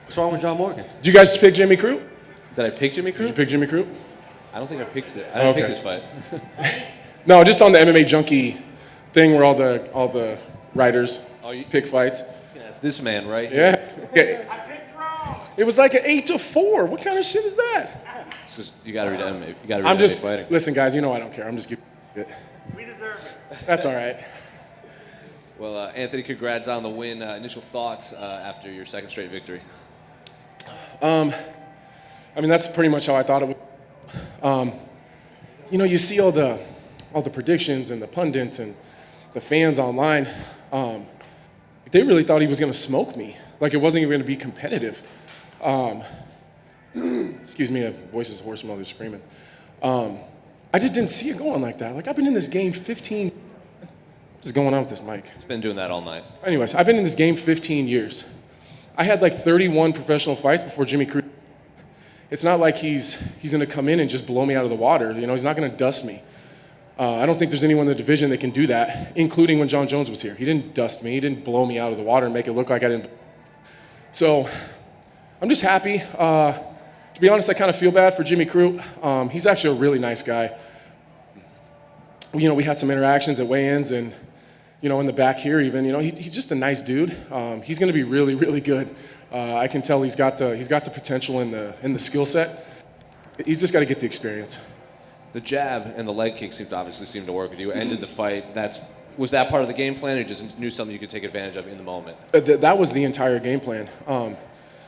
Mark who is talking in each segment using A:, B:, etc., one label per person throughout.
A: What's wrong with John Morgan?
B: Did you guys pick Jimmy Crute?
A: Did I pick Jimmy Crute?
B: Did you pick Jimmy Crute?
A: I don't think I picked it. I didn't pick this fight.
B: No, just on the MMA Junkie thing where all the writers pick fights.
A: Yeah, it's this man, right?
B: Yeah. I picked wrong. It was like an 8-4. What kind of shit is that?
A: It's just, you gotta read MMA. You gotta read MMA fighting.
B: Listen, guys, you know I don't care. I'm just giving it.
C: We deserve it.
B: That's all right.
A: Well, Anthony, congrats on the win. Initial thoughts after your second straight victory?
B: I mean, that's pretty much how I thought it would. You know, you see all the predictions and the pundits and the fans online. They really thought he was going to smoke me. Like it wasn't even going to be competitive. Excuse me, a voice is hoarse from all this screaming. I just didn't see it going like that. Like I've been in this game 15. What's going on with this mic?
A: It's been doing that all night.
B: Anyways, I've been in this game 15 years. I had like 31 professional fights before Jimmy Crute. It's not like he's going to come in and just blow me out of the water. You know, he's not going to dust me. I don't think there's anyone in the division that can do that, including when John Jones was here. He didn't dust me. He didn't blow me out of the water and make it look like I didn't. So I'm just happy. To be honest, I kind of feel bad for Jimmy Crute. He's actually a really nice guy. You know, we had some interactions at weigh-ins and, you know, in the back here even, you know, he's just a nice dude. He's going to be really, really good. I can tell he's got the potential in the skill set. He's just got to get the experience.
A: The jab and the leg kick obviously seemed to work with you. Ended the fight. Was that part of the game plan, or just knew something you could take advantage of in the moment?
B: That was the entire game plan.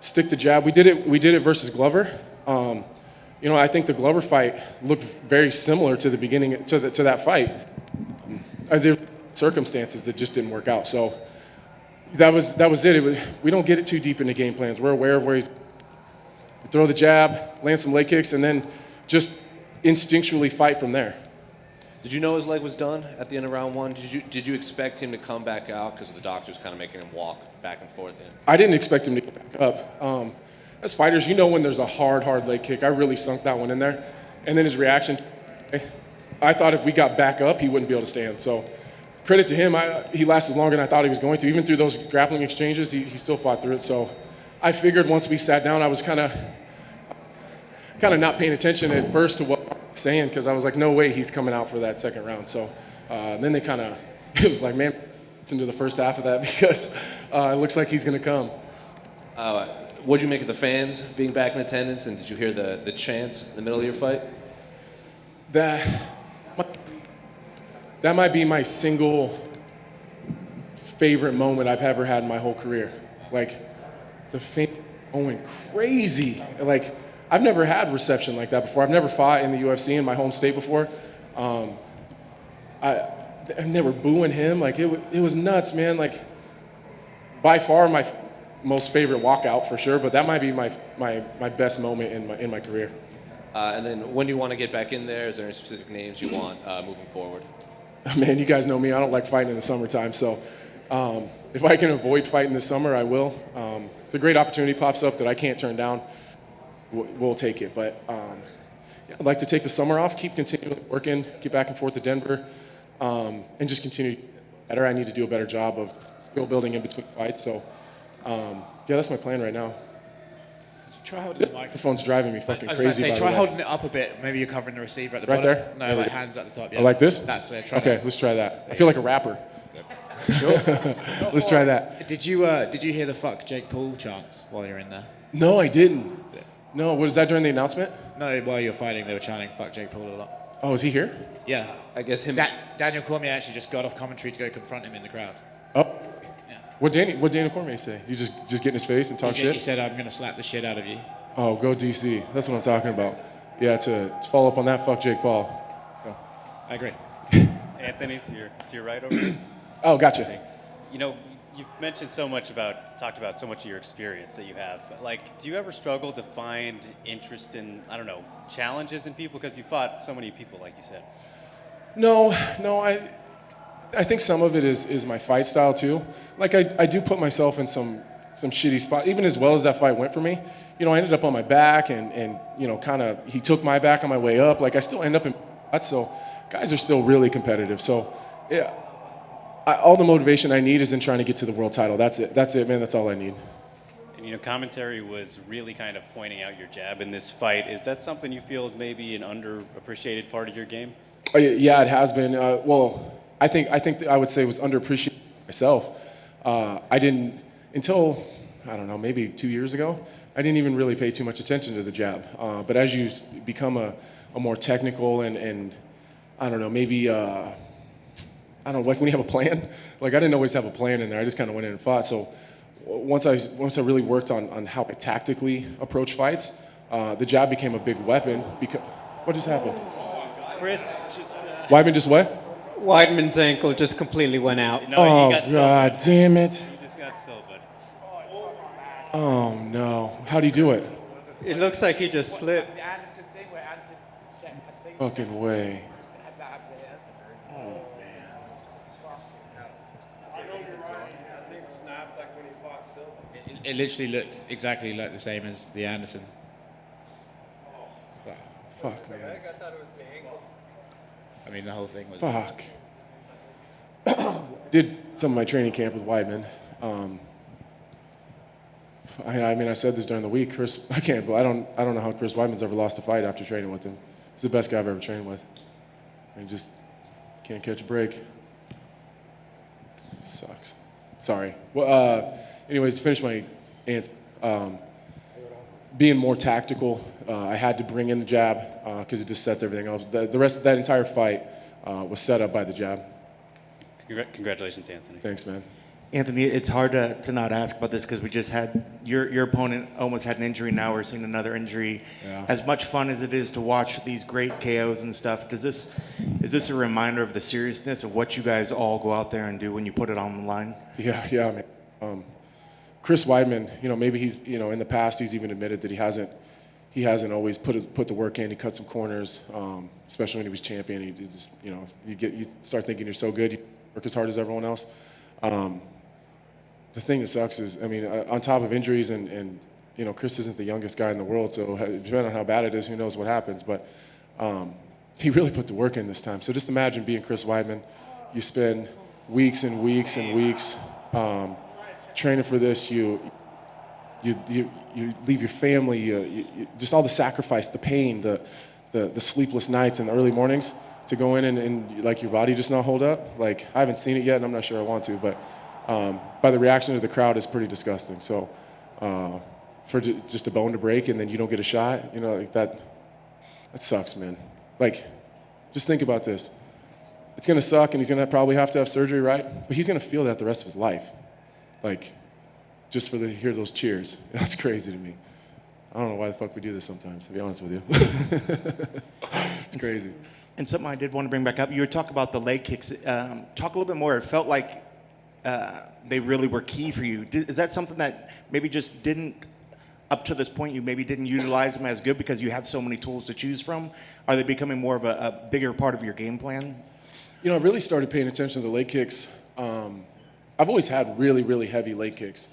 B: Stick the jab. We did it versus Glover. You know, I think the Glover fight looked very similar to the beginning to that fight. There were circumstances that just didn't work out. So that was it. We don't get it too deep into game plans. We're aware of where he's. We throw the jab, land some leg kicks, and then just instinctually fight from there.
A: Did you know his leg was done at the end of round one? Did you expect him to come back out because the doctor was kind of making him walk back and forth in?
B: I didn't expect him to get back up. As fighters, you know when there's a hard leg kick. I really sunk that one in there. And then his reaction, I thought if we got back up, he wouldn't be able to stand. So credit to him, he lasted longer than I thought he was going to. Even through those grappling exchanges, he still fought through it. So I figured once we sat down, I was kind of not paying attention at first to what I was saying because I was like, no way he's coming out for that second round. So then it was like, man, listen to the first half of that because it looks like he's going to come.
A: What did you make of the fans being back in attendance, and did you hear the chants in the middle of your fight?
B: That might be my single favorite moment I've ever had in my whole career. Like, the fans going crazy. Like, I've never had reception like that before. I've never fought in the UFC in my home state before. And they were booing him. Like, it was nuts, man. Like, by far my most favorite walkout for sure, but that might be my best moment in my career.
A: And then when do you want to get back in there? Is there any specific names you want moving forward?
B: Man, you guys know me. I don't like fighting in the summertime, so if I can avoid fighting this summer, I will. If a great opportunity pops up that I can't turn down, we'll take it. But yeah, I'd like to take the summer off, keep continuing working, get back and forth to Denver, and just continue to get better. I need to do a better job of skill building in between fights, so yeah, that's my plan right now.
C: Try holding
B: the microphone's driving me fucking crazy.
C: Try holding it up a bit. Maybe you're covering the receiver at the
B: right
C: bottom.
B: There?
C: No, like hands at the top. Yeah.
B: I like this?
C: That's it.
B: Okay, let's try that. I feel like a rapper.
C: Sure.
B: Let's try that.
C: Did you hear the "fuck Jake Paul" chants while you're in there?
B: No, I didn't. No, was that during the announcement?
C: No, while you were fighting, they were chanting "fuck Jake Paul" a lot.
B: Oh, is he here?
C: Yeah.
A: I guess him.
C: Daniel Cormier actually just got off commentary to go confront him in the crowd.
B: Oh. Yeah. What Daniel Cormier say? You just get in his face and talk shit?
C: He said, "I'm gonna slap the shit out of you."
B: Oh, go DC. That's what I'm talking about. Yeah, to follow up on that, fuck Jake Paul.
C: Oh, I agree.
D: Anthony, to your right over there.
B: Oh, gotcha.
D: You know, you've talked about so much of your experience that you have. Like, do you ever struggle to find interest in, I don't know, challenges in people? Because you fought so many people, like you said.
B: No, I think some of it is my fight style too. Like I do put myself in some shitty spot, even as well as that fight went for me. You know, I ended up on my back and you know, kind of, he took my back on my way up. Like I still end up in that, so guys are still really competitive. So yeah, all the motivation I need is in trying to get to the world title. That's it, man, that's all I need.
D: And commentary was really kind of pointing out your jab in this fight. Is that something you feel is maybe an underappreciated part of your game?
B: Yeah, it has been. Well, I think that I would say it was underappreciated myself. I didn't until I don't know, maybe 2 years ago. I didn't even really pay too much attention to the jab. But as you become a more technical and I don't know, maybe I don't know, like when you have a plan. Like I didn't always have a plan in there. I just kind of went in and fought. So once I really worked on how I tactically approach fights, the jab became a big weapon. Because what just happened?
D: Chris,
B: Weidman just what?
E: Weidman's ankle just completely went out.
D: no,
B: Oh,
D: he got
B: God damn it.
D: He just got sold, but
B: Oh, no. How'd he do it?
E: It looks like he just slipped.
B: Fucking way.
C: It literally looked exactly like the same as the Anderson.
B: Fuck, man.
C: I mean, the whole thing was.
B: Fuck. Did some of my training camp with Weidman. I mean, I said this during the week. I don't know how Chris Weidman's ever lost a fight after training with him. He's the best guy I've ever trained with. I just can't catch a break. Sucks. Sorry. Well, anyways, to finish my answer, being more tactical, I had to bring in the jab because it just sets everything else. The rest of that entire fight was set up by the jab.
D: congratulations, Anthony.
B: Thanks, man.
F: Anthony, it's hard to not ask about this because we just had your opponent almost had an injury. Now we're seeing another injury.
B: Yeah.
F: As much fun as it is to watch these great KOs and stuff, is this a reminder of the seriousness of what you guys all go out there and do when you put it on the line?
B: Yeah, man. Chris Weidman, maybe he's, in the past he's even admitted that he hasn't always put the work in. He cut some corners, especially when he was champion. He just, you start thinking you're so good, you work as hard as everyone else. The thing that sucks is, on top of injuries and Chris isn't the youngest guy in the world, so depending on how bad it is, who knows what happens. But he really put the work in this time. So just imagine being Chris Weidman. You spend weeks and weeks and weeks training for this. You leave your family. You just all the sacrifice, the pain, the sleepless nights and the early mornings to go in and like your body just not hold up. Like I haven't seen it yet, and I'm not sure I want to, but. By the reaction of the crowd is pretty disgusting. So for just a bone to break and then you don't get a shot, like that sucks, man. Like, just think about this. It's gonna suck and he's gonna probably have to have surgery, right? But he's gonna feel that the rest of his life. Like, just for hear those cheers. That's crazy to me. I don't know why the fuck we do this sometimes, to be honest with you. It's crazy.
F: And something I did want to bring back up, you were talking about the leg kicks. Talk a little bit more. It felt like they really were key for you. Is that something that maybe just didn't, up to this point, you maybe didn't utilize them as good because you have so many tools to choose from? Are they becoming more of a bigger part of your game plan?
B: I really started paying attention to the leg kicks. I've always had really, really heavy leg kicks.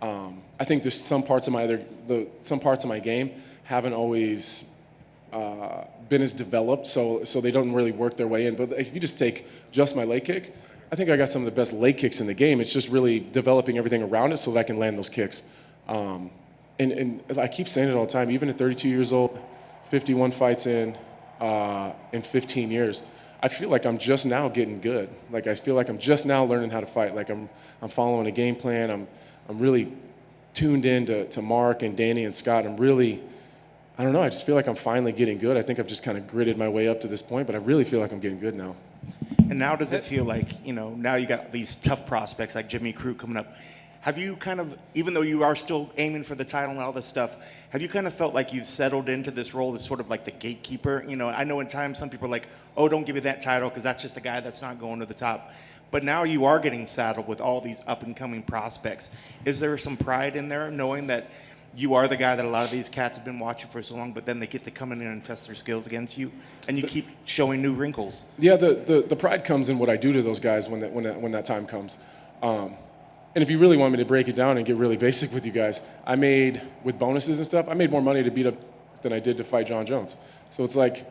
B: I think there's some parts of my game haven't always been as developed, so they don't really work their way in. But if you just take just my leg kick, I think I got some of the best leg kicks in the game. It's just really developing everything around it so that I can land those kicks. And I keep saying it all the time, even at 32 years old, 51 fights in 15 years, I feel like I'm just now getting good. Like I feel like I'm just now learning how to fight. Like I'm following a game plan. I'm really tuned in to Mark and Danny and Scott. I don't know, I just feel like I'm finally getting good. I think I've just kind of gritted my way up to this point, but I really feel like I'm getting good now.
F: And now does it feel like, now you got these tough prospects like Jimmy Crute coming up. Have you kind of, even though you are still aiming for the title and all this stuff, have you kind of felt like you've settled into this role as sort of like the gatekeeper? I know in time some people are like, oh, don't give me that title because that's just a guy that's not going to the top. But now you are getting saddled with all these up-and-coming prospects. Is there some pride in there knowing that you are the guy that a lot of these cats have been watching for so long, but then they get to come in and test their skills against you, and you keep showing new wrinkles?
B: Yeah, the pride comes in what I do to those guys when that time comes. And if you really want me to break it down and get really basic with you guys, with bonuses and stuff, I made more money to beat up than I did to fight John Jones. So it's like,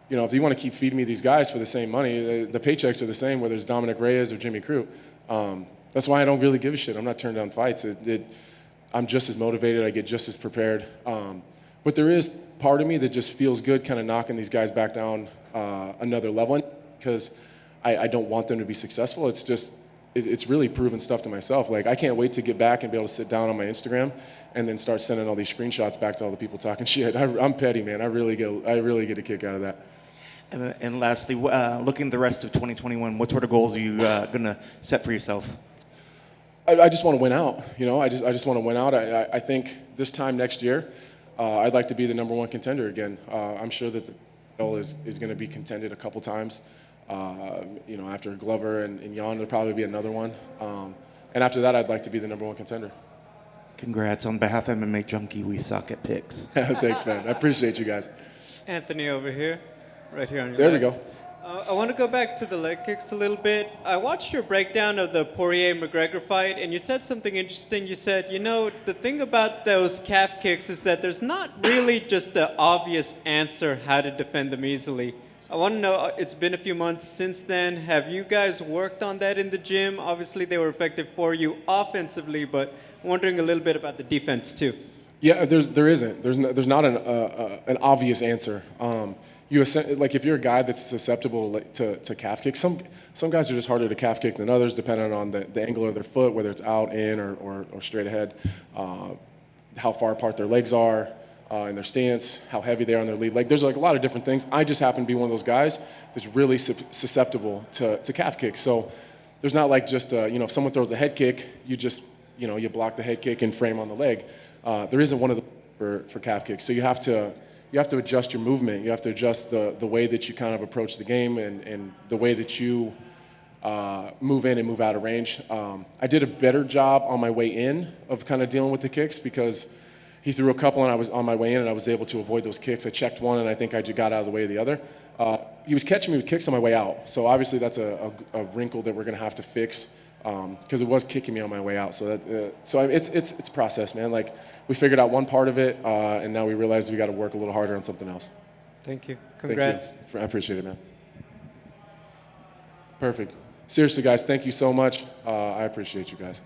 B: if you want to keep feeding me these guys for the same money, the paychecks are the same, whether it's Dominic Reyes or Jimmy Crute. That's why I don't really give a shit. I'm not turning down fights. I'm just as motivated. I get just as prepared. But there is part of me that just feels good kind of knocking these guys back down another level because I don't want them to be successful. It's just, it's really proven stuff to myself. Like, I can't wait to get back and be able to sit down on my Instagram and then start sending all these screenshots back to all the people talking shit. I'm petty, man. I really get a kick out of that.
F: And lastly, looking at the rest of 2021, what sort of goals are you going to set for yourself?
B: I just want to win out. You know, I just want to win out. I think this time next year, I'd like to be the number one contender again. I'm sure that the title is going to be contended a couple times. You know, after Glover and Jan, there'll probably be another one. And after that, I'd like to be the number one contender.
F: Congrats. On behalf of MMA Junkie, we suck at picks.
B: Thanks, man. I appreciate you guys.
E: Anthony over here, right here on your
B: There we
E: left.
B: go.
E: I want to go back to the leg kicks a little bit. I watched your breakdown of the Poirier-McGregor fight, and you said something interesting. You said, you know, the thing about those calf kicks is that there's not really just an obvious answer how to defend them easily. I want to know, it's been a few months since then. Have you guys worked on that in the gym? Obviously, they were effective for you offensively, but I'm wondering a little bit about the defense, too.
B: Yeah, there isn't. There's not an obvious answer. Like if you're a guy that's susceptible to calf kicks, some guys are just harder to calf kick than others, depending on the angle of their foot, whether it's out, in, or straight ahead, how far apart their legs are in their stance, how heavy they are on their lead leg. There's like a lot of different things. I just happen to be one of those guys that's really susceptible to calf kicks. So there's not like just you know, if someone throws a head kick, you just, you know, you block the head kick and frame on the leg. There isn't one of the for calf kicks. So you have to adjust your movement. You have to adjust the way that you kind of approach the game and the way that you move in and move out of range. I did a better job on my way in of kind of dealing with the kicks because he threw a couple and I was on my way in and I was able to avoid those kicks. I checked one and I think I just got out of the way of the other. He was catching me with kicks on my way out. So obviously that's a wrinkle that we're going to have to fix because it was kicking me on my way out. So it's a process, man. Like, we figured out one part of it, and now we realize we got to work a little harder on something else.
E: Thank you.
B: Thank
E: Congrats.
B: you. I appreciate it, man. Perfect. Seriously, guys, thank you so much. I appreciate you guys.